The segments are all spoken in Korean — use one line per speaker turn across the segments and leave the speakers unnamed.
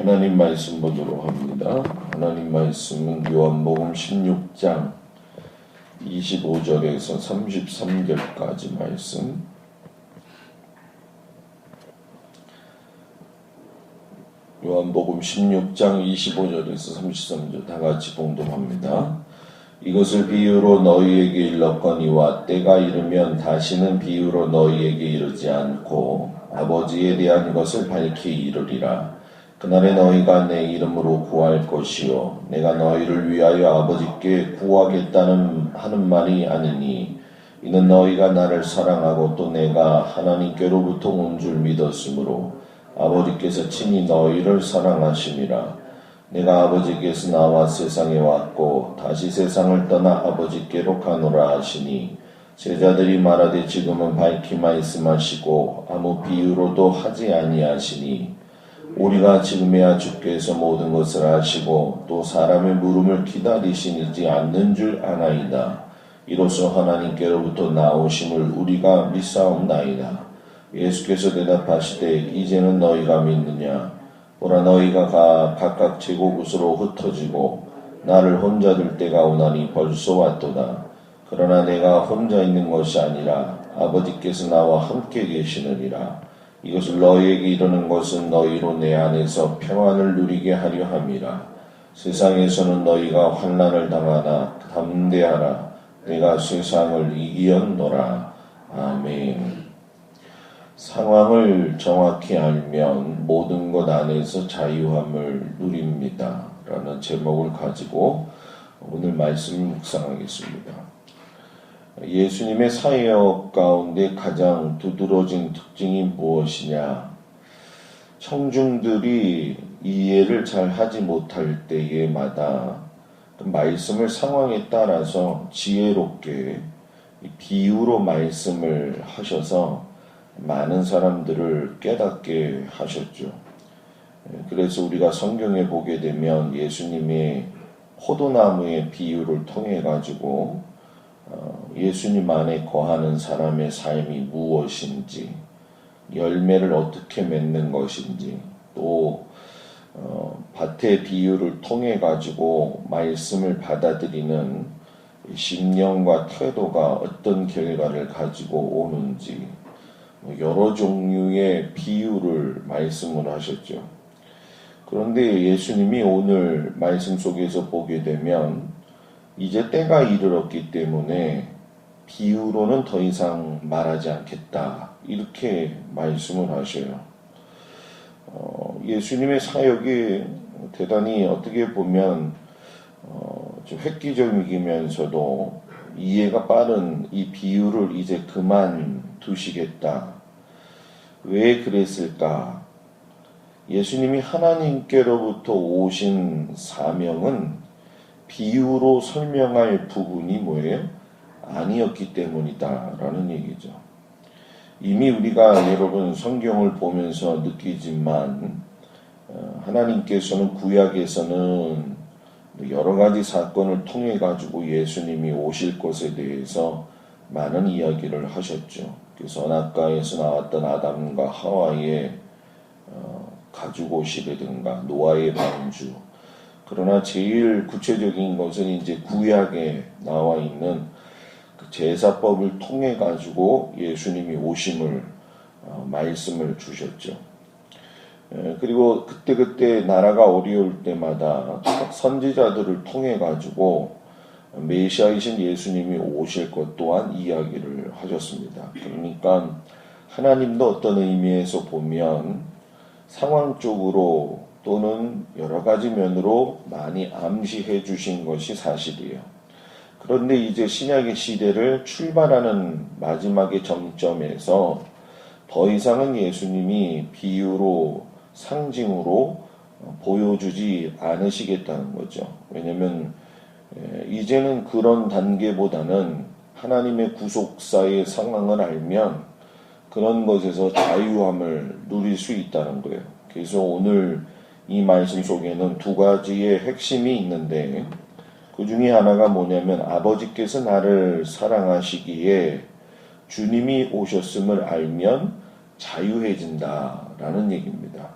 하나님 말씀 보도록 합니다. 하나님 말씀은 요한복음 16장 25절에서 33절까지 말씀. 요한복음 16장 25절에서 33절 다 같이 봉독합니다. 이것을 비유로 너희에게 일렀거니와 때가 이르면 다시는 비유로 너희에게 이르지 않고 아버지에 대한 것을 밝히 이르리라. 그날에 너희가 내 이름으로 구할 것이요 내가 너희를 위하여 아버지께 구하겠다는 하는 말이 아니니 이는 너희가 나를 사랑하고 또 내가 하나님께로부터 온 줄 믿었으므로 아버지께서 친히 너희를 사랑하심이라. 내가 아버지께서 나와 세상에 왔고 다시 세상을 떠나 아버지께로 가노라 하시니 제자들이 말하되 지금은 밝히 말씀하시고 아무 비유로도 하지 아니하시니 우리가 지금에야 주께서 모든 것을 아시고 또 사람의 물음을 기다리시지 않는 줄 아나이다. 이로써 하나님께로부터 나오심을 우리가 믿사옵나이다. 예수께서 대답하시되 이제는 너희가 믿느냐? 보라 너희가 각각 제곳으로 흩어지고 나를 혼자 둘 때가 오나니 벌써 왔도다. 그러나 내가 혼자 있는 것이 아니라 아버지께서 나와 함께 계시느니라. 이것을 너희에게 이르는 것은 너희로 내 안에서 평안을 누리게 하려 함이라. 세상에서는 너희가 환난을 당하나 담대하라. 내가 세상을 이기었노라. 아멘. 상황을 정확히 알면 모든 것 안에서 자유함을 누립니다. 라는 제목을 가지고 오늘 말씀을 묵상하겠습니다. 예수님의 사역 가운데 가장 두드러진 특징이 무엇이냐? 청중들이 이해를 잘 하지 못할 때에마다 말씀을 상황에 따라서 지혜롭게 비유로 말씀을 하셔서 많은 사람들을 깨닫게 하셨죠. 그래서 우리가 성경에 보게 되면 예수님의 포도나무의 비유를 통해 가지고 예수님 안에 거하는 사람의 삶이 무엇인지, 열매를 어떻게 맺는 것인지, 또 밭의 비유를 통해 가지고 말씀을 받아들이는 심령과 태도가 어떤 결과를 가지고 오는지 여러 종류의 비유를 말씀을 하셨죠. 그런데 예수님이 오늘 말씀 속에서 보게 되면 이제 때가 이르렀기 때문에 비유로는 더 이상 말하지 않겠다. 이렇게 말씀을 하셔요. 예수님의 사역이 대단히 어떻게 보면 좀 획기적이면서도 이해가 빠른 이 비유를 이제 그만 두시겠다. 왜 그랬을까? 예수님이 하나님께로부터 오신 사명은 비유로 설명할 부분이 뭐예요? 아니었기 때문이다 라는 얘기죠. 이미 우리가 여러분 성경을 보면서 느끼지만 하나님께서는 구약에서는 여러 가지 사건을 통해 가지고 예수님이 오실 것에 대해서 많은 이야기를 하셨죠. 그 선악과에서 나왔던 아담과 하와의 가죽옷이라든가 노아의 방주. 그러나 제일 구체적인 것은 이제 구약에 나와 있는 그 제사법을 통해 가지고 예수님이 오심을 말씀을 주셨죠. 그리고 그때 나라가 어려울 때마다 선지자들을 통해 가지고 메시아이신 예수님이 오실 것 또한 이야기를 하셨습니다. 그러니까 하나님도 어떤 의미에서 보면 상황적으로 또는 여러 가지 면으로 많이 암시해 주신 것이 사실이에요. 그런데 이제 신약의 시대를 출발하는 마지막의 정점에서 더 이상은 예수님이 비유로 상징으로 보여주지 않으시겠다는 거죠. 왜냐하면 이제는 그런 단계보다는 하나님의 구속사의 상황을 알면 그런 것에서 자유함을 누릴 수 있다는 거예요. 그래서 오늘 이 말씀 속에는 두 가지의 핵심이 있는데 그 중에 하나가 뭐냐면 아버지께서 나를 사랑하시기에 주님이 오셨음을 알면 자유해진다라는 얘기입니다.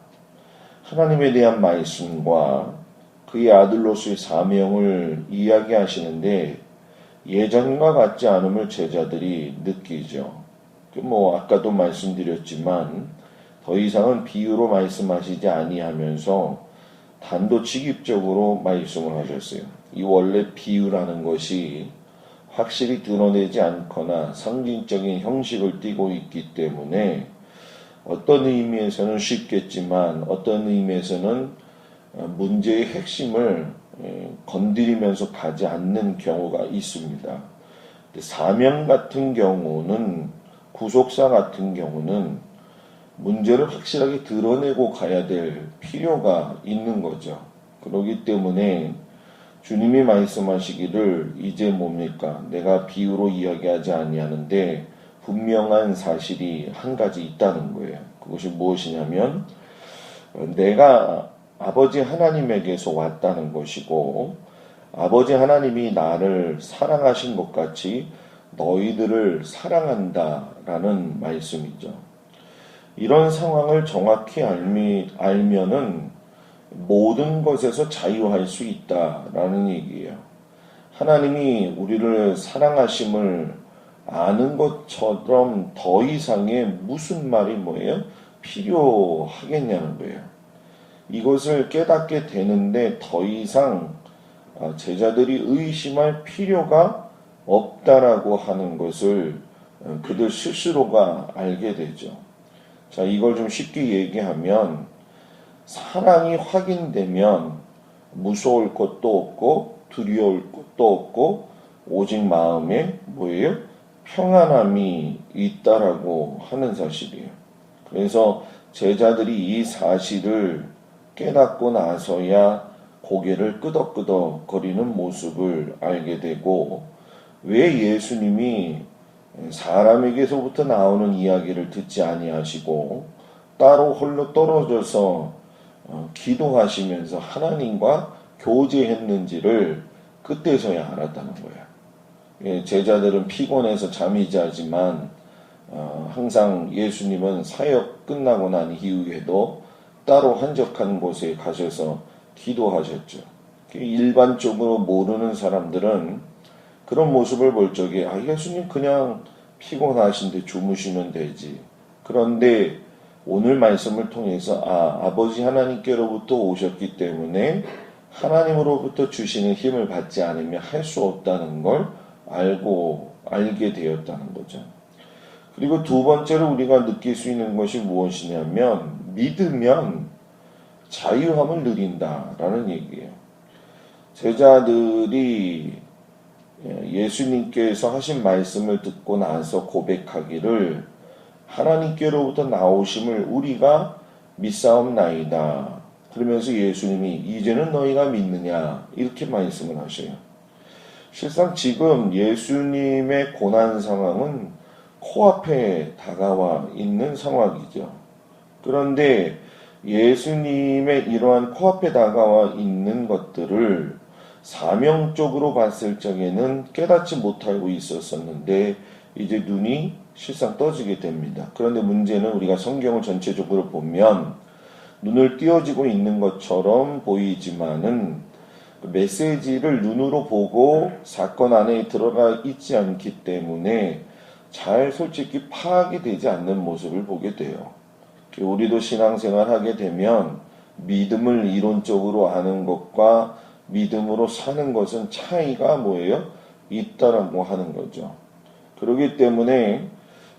하나님에 대한 말씀과 그의 아들로서의 사명을 이야기하시는데 예전과 같지 않음을 제자들이 느끼죠. 아까도 말씀드렸지만 더 이상은 비유로 말씀하시지 아니하면서 단도직입적으로 말씀을 하셨어요. 이 원래 비유라는 것이 확실히 드러내지 않거나 상징적인 형식을 띠고 있기 때문에 어떤 의미에서는 쉽겠지만 어떤 의미에서는 문제의 핵심을 건드리면서 가지 않는 경우가 있습니다. 사명 같은 경우는 구속사 같은 경우는 문제를 확실하게 드러내고 가야 될 필요가 있는 거죠. 그렇기 때문에 주님이 말씀하시기를 이제 뭡니까? 내가 비유로 이야기하지 아니하는데 분명한 사실이 한 가지 있다는 거예요. 그것이 무엇이냐면 내가 아버지 하나님에게서 왔다는 것이고 아버지 하나님이 나를 사랑하신 것 같이 너희들을 사랑한다라는 말씀이죠. 이런 상황을 정확히 알면은 모든 것에서 자유할 수 있다라는 얘기예요. 하나님이 우리를 사랑하심을 아는 것처럼 더 이상의 무슨 말이 뭐예요? 필요하겠냐는 거예요. 이것을 깨닫게 되는데 더 이상 제자들이 의심할 필요가 없다라고 하는 것을 그들 스스로가 알게 되죠. 자, 이걸 좀 쉽게 얘기하면 사랑이 확인되면 무서울 것도 없고 두려울 것도 없고 오직 마음에 뭐예요? 평안함이 있다라고 하는 사실이에요. 그래서 제자들이 이 사실을 깨닫고 나서야 고개를 끄덕끄덕 거리는 모습을 알게 되고 왜 예수님이 사람에게서부터 나오는 이야기를 듣지 아니하시고 따로 홀로 떨어져서 기도하시면서 하나님과 교제했는지를 그때서야 알았다는 거예요. 제자들은 피곤해서 잠이 자지만 항상 예수님은 사역 끝나고 난 이후에도 따로 한적한 곳에 가셔서 기도하셨죠. 일반적으로 모르는 사람들은 그런 모습을 볼 적에 예수님 그냥 피곤하신데 주무시면 되지. 그런데 오늘 말씀을 통해서 아버지 하나님께로부터 오셨기 때문에 하나님으로부터 주시는 힘을 받지 않으면 할 수 없다는 걸 알게 되었다는 거죠. 그리고 두 번째로 우리가 느낄 수 있는 것이 무엇이냐면 믿으면 자유함을 누린다라는 얘기예요. 제자들이 예수님께서 하신 말씀을 듣고 나서 고백하기를 하나님께로부터 나오심을 우리가 믿사옵나이다. 그러면서 예수님이 이제는 너희가 믿느냐 이렇게 말씀을 하셔요. 실상 지금 예수님의 고난 상황은 코앞에 다가와 있는 상황이죠. 그런데 예수님의 이러한 코앞에 다가와 있는 것들을 사명적으로 봤을 적에는 깨닫지 못하고 있었었는데 이제 눈이 실상 떠지게 됩니다. 그런데 문제는 우리가 성경을 전체적으로 보면 눈을 띄어지고 있는 것처럼 보이지만은 메시지를 눈으로 보고 사건 안에 들어가 있지 않기 때문에 잘 솔직히 파악이 되지 않는 모습을 보게 돼요. 우리도 신앙생활 하게 되면 믿음을 이론적으로 아는 것과 믿음으로 사는 것은 차이가 뭐예요? 있다라고 하는 거죠. 그렇기 때문에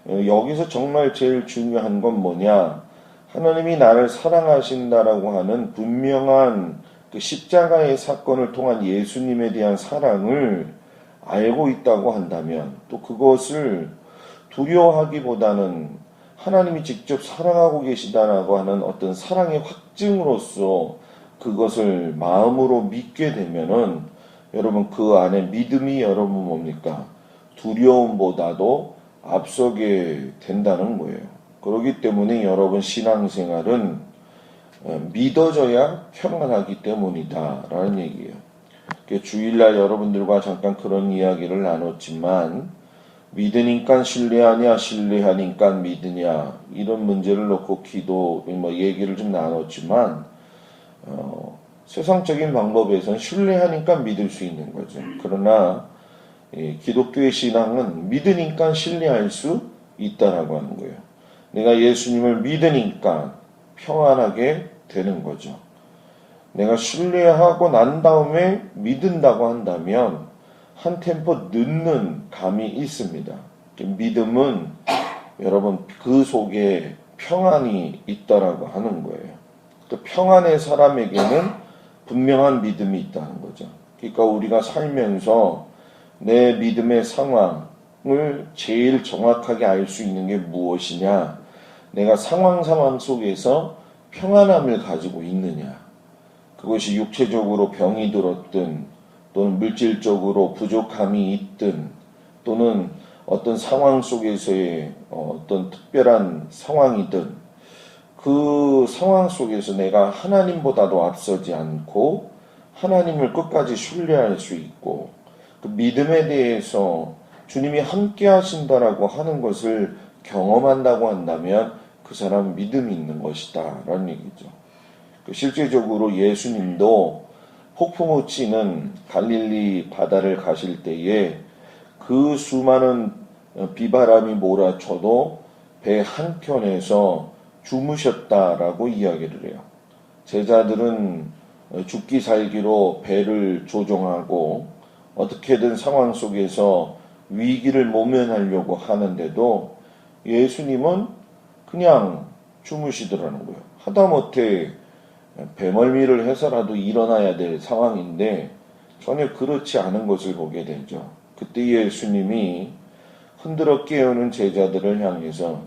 여기서 정말 제일 중요한 건 뭐냐? 하나님이 나를 사랑하신다라고 하는 분명한 그 십자가의 사건을 통한 예수님에 대한 사랑을 알고 있다고 한다면 또 그것을 두려워하기보다는 하나님이 직접 사랑하고 계시다라고 하는 어떤 사랑의 확증으로서 그것을 마음으로 믿게 되면은 여러분 그 안에 믿음이 여러분 뭡니까? 두려움보다도 앞서게 된다는 거예요. 그렇기 때문에 여러분 신앙생활은 믿어져야 평안하기 때문이다 라는 얘기예요. 주일날 여러분들과 잠깐 그런 이야기를 나눴지만 믿으니까 신뢰하냐 신뢰하니까 믿으냐 이런 문제를 놓고 얘기를 좀 나눴지만 세상적인 방법에선 신뢰하니까 믿을 수 있는 거죠. 그러나 기독교의 신앙은 믿으니까 신뢰할 수 있다라고 하는 거예요. 내가 예수님을 믿으니까 평안하게 되는 거죠. 내가 신뢰하고 난 다음에 믿는다고 한다면 한 템포 늦는 감이 있습니다. 믿음은 여러분 그 속에 평안이 있다라고 하는 거예요. 그 평안의 사람에게는 분명한 믿음이 있다는 거죠. 그러니까 우리가 살면서 내 믿음의 상황을 제일 정확하게 알 수 있는 게 무엇이냐? 내가 상황 속에서 평안함을 가지고 있느냐? 그것이 육체적으로 병이 들었든 또는 물질적으로 부족함이 있든 또는 어떤 상황 속에서의 어떤 특별한 상황이든 그 상황 속에서 내가 하나님보다도 앞서지 않고 하나님을 끝까지 신뢰할 수 있고 그 믿음에 대해서 주님이 함께 하신다라고 하는 것을 경험한다고 한다면 그 사람은 믿음이 있는 것이다 라는 얘기죠. 실제적으로 예수님도 폭풍우 치는 갈릴리 바다를 가실 때에 그 수많은 비바람이 몰아쳐도 배 한켠에서 주무셨다라고 이야기를 해요. 제자들은 죽기 살기로 배를 조종하고 어떻게든 상황 속에서 위기를 모면하려고 하는데도 예수님은 그냥 주무시더라는 거예요. 하다못해 배멀미를 해서라도 일어나야 될 상황인데 전혀 그렇지 않은 것을 보게 되죠. 그때 예수님이 흔들어 깨우는 제자들을 향해서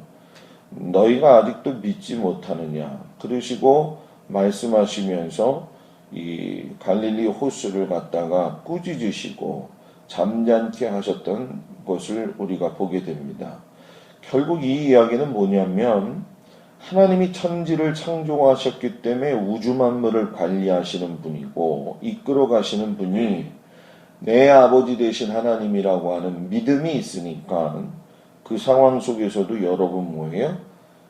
너희가 아직도 믿지 못하느냐 그러시고 말씀하시면서 이 갈릴리 호수를 갖다가 꾸짖으시고 잠잠케 하셨던 것을 우리가 보게 됩니다. 결국 이 이야기는 뭐냐면 하나님이 천지를 창조하셨기 때문에 우주 만물을 관리하시는 분이고 이끌어 가시는 분이 내 아버지 되신 하나님이라고 하는 믿음이 있으니까 그 상황 속에서도 여러분 뭐예요?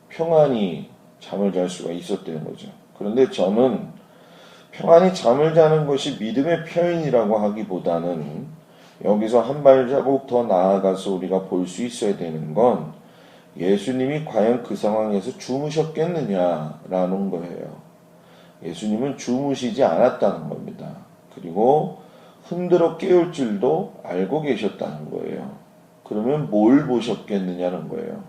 평안히 잠을 잘 수가 있었다는 거죠. 그런데 저는 평안히 잠을 자는 것이 믿음의 표현이라고 하기보다는 여기서 한 발자국 더 나아가서 우리가 볼 수 있어야 되는 건 예수님이 과연 그 상황에서 주무셨겠느냐라는 거예요. 예수님은 주무시지 않았다는 겁니다. 그리고 흔들어 깨울 줄도 알고 계셨다는 거예요. 그러면 뭘 보셨겠느냐는 거예요.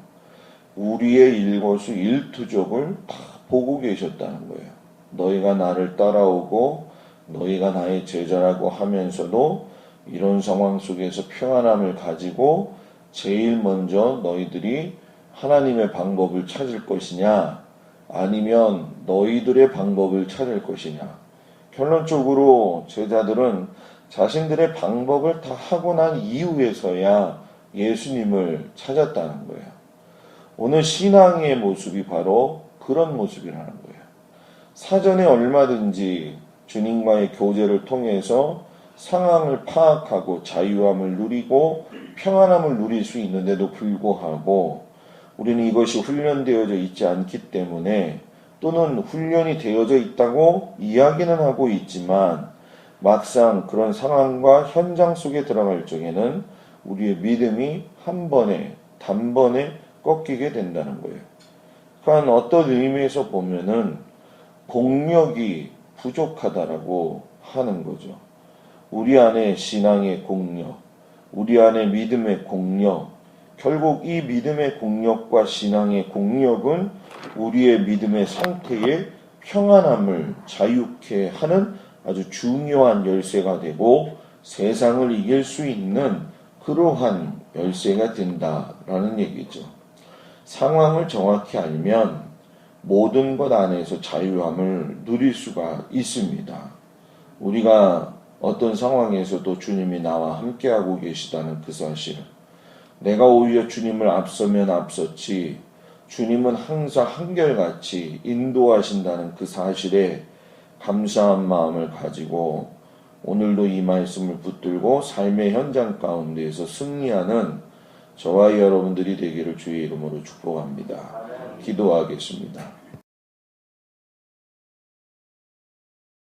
우리의 일거수 일투족을 다 보고 계셨다는 거예요. 너희가 나를 따라오고 너희가 나의 제자라고 하면서도 이런 상황 속에서 평안함을 가지고 제일 먼저 너희들이 하나님의 방법을 찾을 것이냐 아니면 너희들의 방법을 찾을 것이냐. 결론적으로 제자들은 자신들의 방법을 다 하고 난 이후에서야 예수님을 찾았다는 거예요. 오늘 신앙의 모습이 바로 그런 모습이라는 거예요. 사전에 얼마든지 주님과의 교제를 통해서 상황을 파악하고 자유함을 누리고 평안함을 누릴 수 있는데도 불구하고 우리는 이것이 훈련되어져 있지 않기 때문에 또는 훈련이 되어져 있다고 이야기는 하고 있지만 막상 그런 상황과 현장 속에 들어갈 적에는 우리의 믿음이 한 번에 단번에 꺾이게 된다는 거예요. 그러니까 어떤 의미에서 보면은 공력이 부족하다라고 하는 거죠. 우리 안에 신앙의 공력, 우리 안에 믿음의 공력, 결국 이 믿음의 공력과 신앙의 공력은 우리의 믿음의 상태에 평안함을 자유케 하는 아주 중요한 열쇠가 되고 세상을 이길 수 있는 그러한 열쇠가 된다라는 얘기죠. 상황을 정확히 알면 모든 것 안에서 자유함을 누릴 수가 있습니다. 우리가 어떤 상황에서도 주님이 나와 함께하고 계시다는 그 사실, 내가 오히려 주님을 앞서면 앞섰지 주님은 항상 한결같이 인도하신다는 그 사실에 감사한 마음을 가지고 오늘도 이 말씀을 붙들고 삶의 현장 가운데에서 승리하는 저와 여러분들이 되기를 주의 이름으로 축복합니다. 기도하겠습니다.